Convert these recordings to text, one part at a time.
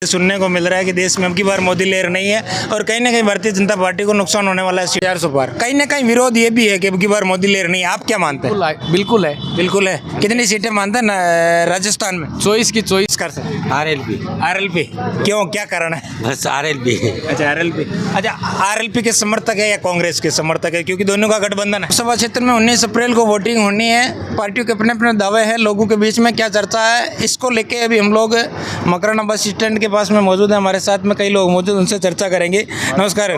सुनने को मिल रहा है कि देश में अब की बार मोदी लहर नहीं है और कहीं ना कहीं भारतीय जनता पार्टी को नुकसान होने वाला है 400 पार। कहीं ना कहीं विरोध ये भी है कि अब की बार मोदी लहर नहीं है। आप क्या मानते हैं? बिल्कुल है। बिल्कुल है। कितनी सीटें मानते हैं राजस्थान में? 24 की 24 कर सकते आरएलपी क्यों, क्या कारण है? बस आरएलपी। अच्छा आरएलपी के समर्थक है या कांग्रेस के समर्थक है? क्योंकि दोनों का गठबंधन है। लोकसभा क्षेत्र में 19 अप्रैल को वोटिंग होनी है। पार्टियों के अपने अपने दावे हैं, लोगों के बीच में क्या चर्चा है, इसको लेके अभी हम लोग मकराना बस स्टैंड के पास में मौजूद है। हमारे साथ में कई लोग मौजूद, उनसे चर्चा करेंगे। नमस्कार।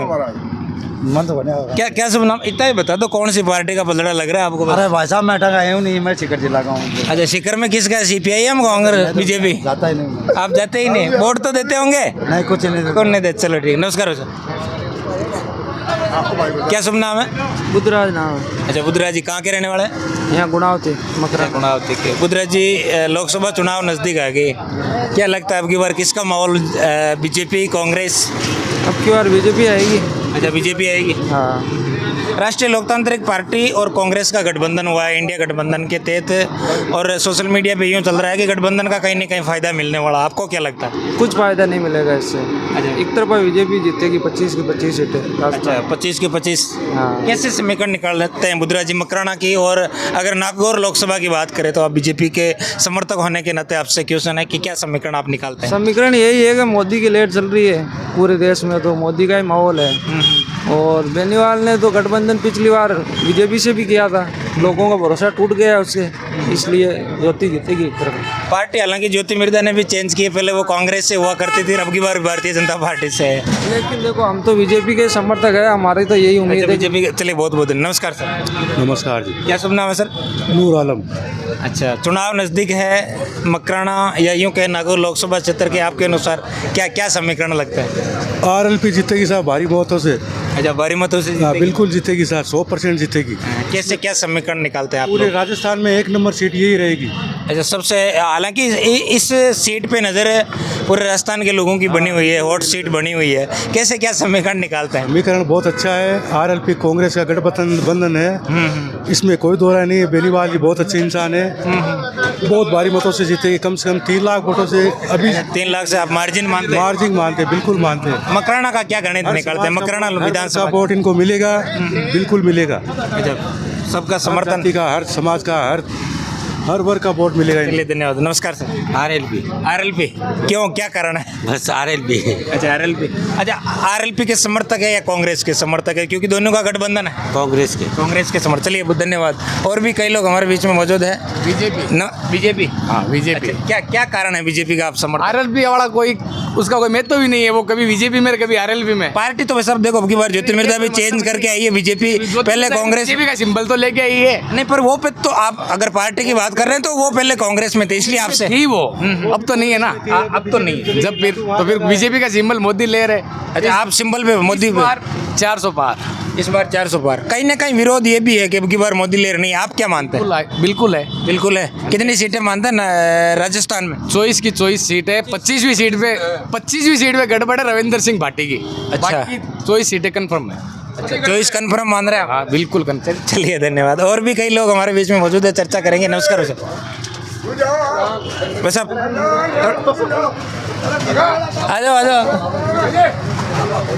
क्या क्या शुभ नाम? इतना ही बता दो, कौन सी पार्टी का पलड़ा लग रहा है आपको? अरे भाई साहब, मैं टंगा हूँ नहीं, मैं शिकर जिला का हूँ। अच्छा, शिकर में किसका है? CPIM, Congress, BJP? जाता ही नहीं। आप जाते ही नहीं? वोट तो देते होंगे? नहीं, कुछ नहीं। कौन नहीं देते? चलो ठीक है। नमस्कार सर। क्या शुभ नाम है? बुद्धराज नाम है। अच्छा, बुद्धराज जी कहाँ के रहने वाले हैं? यहाँ गुणावती मकरा। गुणावती के। बुद्धराज जी, लोकसभा चुनाव नज़दीक आ गए, क्या लगता है अब की बार किसका माहौल? बीजेपी, कांग्रेस? अब की बार बीजेपी आएगी। अच्छा, बीजेपी आएगी। हाँ, राष्ट्रीय लोकतांत्रिक पार्टी और कांग्रेस का गठबंधन हुआ है इंडिया गठबंधन के तहत, और सोशल मीडिया पे यूँ चल रहा है कि गठबंधन का कहीं ना कहीं फायदा मिलने वाला। आपको क्या लगता है? कुछ फायदा नहीं मिलेगा इससे। अच्छा, एक तरफा बीजेपी जीतेगी 25 की 25 सीटें। अच्छा, 25 के 25। हाँ। कैसे समीकरण निकाल लेते हैं बुद्धराज जी मकराना की? और अगर नागौर लोकसभा की बात करें तो आप बीजेपी के समर्थक होने के नाते आपसे क्वेश्चन है कि क्या समीकरण आप निकालते हैं? समीकरण यही है कि मोदी की लेट चल रही है पूरे देश में, तो मोदी का ही माहौल है। और बेनीवाल ने तो गठबंधन पिछली बार बीजेपी से भी किया था, लोगों का भरोसा टूट गया उससे, इसलिए ज्योति जीतेगी एक तरफ। पार्टी हालांकि ज्योति मिर्धा ने भी चेंज की है, पहले वो कांग्रेस से हुआ करती थी, अब की बार भारतीय जनता पार्टी से है। लेकिन देखो, हम तो बीजेपी के समर्थक है, हमारी तो यही उम्मीद है। बीजेपी। चलिए, बहुत बहुत नमस्कार सर। नमस्कार जी। क्या शुभ नाम है सर? नूर आलम। अच्छा, चुनाव नज़दीक है, मकराना या यूँ कहें नागौर लोकसभा क्षेत्र के आपके अनुसार क्या क्या समीकरण लगता है? आरएलपी जीतेगी साहब, भारी बहुतों से। अच्छा, भारी मतों से हाँ, जीतेगी? बिल्कुल जीतेगी साहब, 100% जीतेगी। कैसे क्या समीकरण निकालते हैं आप पूरे लोग? राजस्थान में 1 नंबर सीट यही रहेगी। अच्छा, सबसे हालांकि इस सीट पे नज़र पूरे राजस्थान के लोगों की बनी हुई है, हॉट सीट बनी हुई है, कैसे क्या समीकरण निकालते हैं? समीकरण बहुत अच्छा है। आरएलपी कांग्रेस का गठबंधन है, इसमें कोई दो राय नहीं है। बेनीवाल जी बहुत अच्छे इंसान है, बहुत भारी मतों से जीतेगी, कम से कम 3 लाख वोटों से। अभी 3 लाख से आप मार्जिन मानते हैं? मार्जिन मानते, बिल्कुल मानते हैं। मकराना का क्या गणित निकालते हैं? मकराना विधानसभा वोट इनको मिलेगा, बिल्कुल मिलेगा। अच्छा, सबका समर्थन का, हर समाज का, हर वर्ग का वोट मिलेगा। चलिए, धन्यवाद। नमस्कार सर। आरएलपी क्यों, क्या कारण है? बस आरएलपी। अच्छा, आरएलपी के समर्थक है या कांग्रेस के समर्थक है? क्योंकि दोनों का गठबंधन है। कांग्रेस के समर्थक। चलिए, बहुत धन्यवाद। और भी कई लोग हमारे बीच में मौजूद है। बीजेपी। हाँ, बीजेपी। अच्छा, क्या क्या कारण है बीजेपी का आप समर्थक? आरएलपी वाला कोई उसका कोई महत्व भी नहीं है, वो कभी बीजेपी में कभी आरएलपी में। पार्टी तो सब देखो, अब की बार ज्योति मिर्धा भी चेंज करके आई है, बीजेपी पहले कांग्रेस। बीजेपी का सिंबल तो लेके आई है। नहीं, पर वो पे तो आप अगर पार्टी की बात कर रहे हैं तो वो पहले कांग्रेस में थे, इसलिए आपसे थी वो, अब तो नहीं है ना। अब तो नहीं है। जब फिर बीजेपी का सिंबल मोदी ले रहे। अच्छा, आप सिंबल पे मोदी इस बार 400 पार। इस बार 400 पार। कहीं ना कहीं विरोध ये भी है कि अब की बार मोदी लहर नहीं है। आप क्या मानते हैं? बिल्कुल है। बिल्कुल है। कितनी सीटें मानते हैं राजस्थान में? 24 की 24 सीट है। 25वीं सीट पे गड़बड़ है रविंदर सिंह भाटी की। अच्छा। 24 सीटें कंफर्म है। अच्छा, 24 कन्फर्म मान रहे हैं आप? हाँ, बिल्कुल कंफर्म। चलिए, धन्यवाद। और भी कई लोग हमारे बीच में मौजूद है, चर्चा करेंगे। नमस्कार सर। बस आप आ जाओ।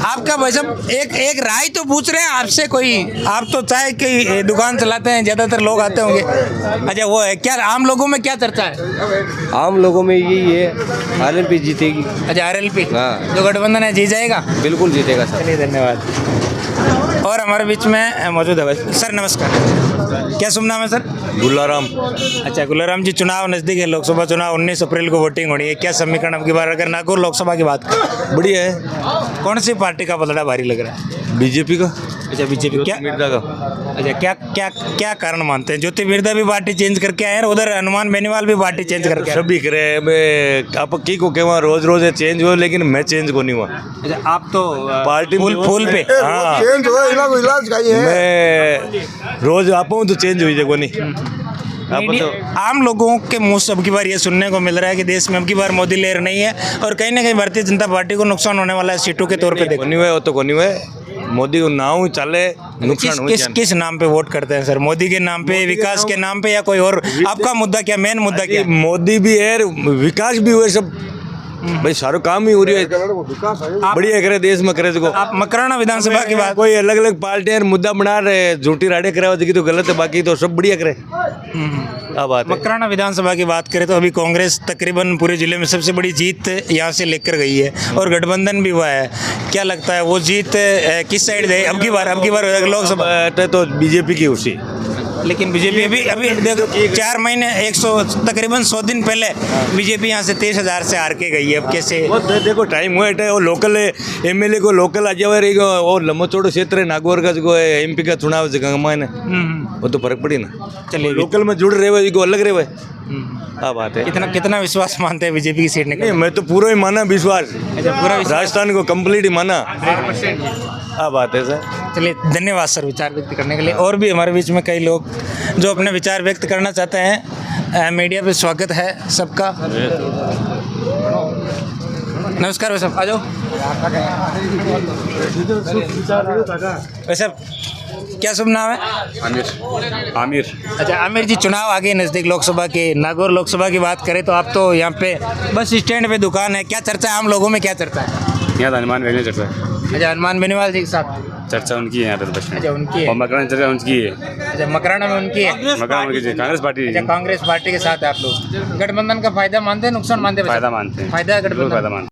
आपका भाई साहब एक राय तो पूछ रहे हैं आपसे कोई। आप तो चाय की दुकान चलाते हैं, ज़्यादातर लोग आते होंगे। अच्छा, वो है क्या? आम लोगों में क्या चर्चा है? आम लोगों में यही है, आरएलपी जीतेगी। अच्छा, आरएलपी। हाँ। जो गठबंधन है जीत जाएगा? बिल्कुल जीतेगा सर। चलिए, धन्यवाद। और हमारे बीच में मौजूद है भाई सर। नमस्कार। क्या शुभ नाम है सर? गुलाराम। अच्छा, गुलाराम जी, चुनाव नज़दीक है, लोकसभा चुनाव 19 अप्रैल को वोटिंग होनी है, क्या समीकरण अब की बार अगर नागौर लोकसभा की बात करें? बढ़िया है। कौन सी पार्टी का पलड़ा भारी लग रहा है? बीजेपी का। अच्छा, बीजेपी। क्या मिर्जा का। अच्छा, क्या क्या क्या कारण मानते हैं? ज्योति मिर्धा भी पार्टी चेंज करके आए हैं, उधर हनुमान बेनीवाल भी पार्टी चेंज करके आए हैं। सभी करे मैं आप की को कहवा रोज चेंज हो, लेकिन मैं चेंज को नहीं हुआ। अच्छा, आप तो पार्टी फूल पे। हाँ, मैं रोज आपा हूँ तो चेंज हुई को नहीं। आप तो आम लोगों के मुंह से अब की बार ये सुनने को मिल रहा है कि देश में अब की बार मोदी लहर नहीं है और कहीं ना कहीं भारतीय जनता पार्टी को नुकसान होने वाला है सीटों के तौर पे। देखो, कोनी हुए हो तो कोनी हुए, मोदी को नाम चले, नुकसान हो जाए। किस नाम पे वोट करते हैं सर? मोदी के नाम पे, विकास के नाम पे, या कोई और? आपका मुद्दा क्या, मेन मुद्दा क्या? मोदी भी है, विकास भी हुए, सब भाई सारो काम ही हो रही है, बढ़िया करे देश में करे देखो। आप मकराना विधानसभा की बात कोई अलग अलग पार्टियां मुद्दा बना रहे, झूठी राड़े कराओ तो गलत है, बाकी तो सब बढ़िया करे। क्या बात है। मकराना विधानसभा की बात करें तो अभी कांग्रेस तकरीबन पूरे जिले में सबसे बड़ी जीत यहाँ से लेकर गई है और गठबंधन भी हुआ है। क्या लगता है वो जीत किस साइड है अब की बार लोकसभा? तो बीजेपी की उसी, लेकिन बीजेपी अभी देखो 4 महीने 100 तकरीबन 100 दिन पहले बीजेपी यहाँ से 23,000 से हार के गई है। अब कैसे वो देखो टाइम हुआ है, वो लोकल एमएलए को लोकल आ जाए और लंबा चौड़ा क्षेत्र है नागौर का जो है एमपी का चुनाव गंगा ने, वो तो फर्क पड़ी ना। चलिए लोकल में जुड़ रहे हुए अलग रहे हुए, क्या बात है। कितना विश्वास मानते हैं बीजेपी की सीट नहीं निकल? मैं तो पूरा ही माना विश्वास, पूरा विश्वास। राजस्थान को कंप्लीट ही माना। क्या बात है सर। चलिए धन्यवाद सर विचार व्यक्त करने के लिए। और भी हमारे बीच में कई लोग जो अपने विचार व्यक्त करना चाहते हैं, मीडिया पे स्वागत है सबका। नमस्कार भाई साहब, आ जाओ। वैसे क्या शुभ नाम है? आमिर। अच्छा आमिर जी, चुनाव आगे नज़दीक लोकसभा के, नागौर लोकसभा की बात करें तो आप तो यहाँ पे बस स्टैंड पे दुकान है, क्या चर्चा है आम लोगों में, क्या चर्चा है? यहाँ तो हनुमान वेगने चर्चा है, अच्छा हनुमान बेनीवाल जी के साथ चर्चा उनकी है यहाँ पे तो बस में। अच्छा उनकी है। और मकराना चर्चा उनकी है, अच्छा मकराना में उनकी है। मकराना उनकी है, कांग्रेस पार्टी अच्छा कांग्रेस पार्टी के साथ है आप लोग। गठबंधन का फायदा मानते हैं नुकसान मानते हैं? फायदा मानते हैं, फायदा है बिल्कुल गठबंधन। फायदा मानते हैं।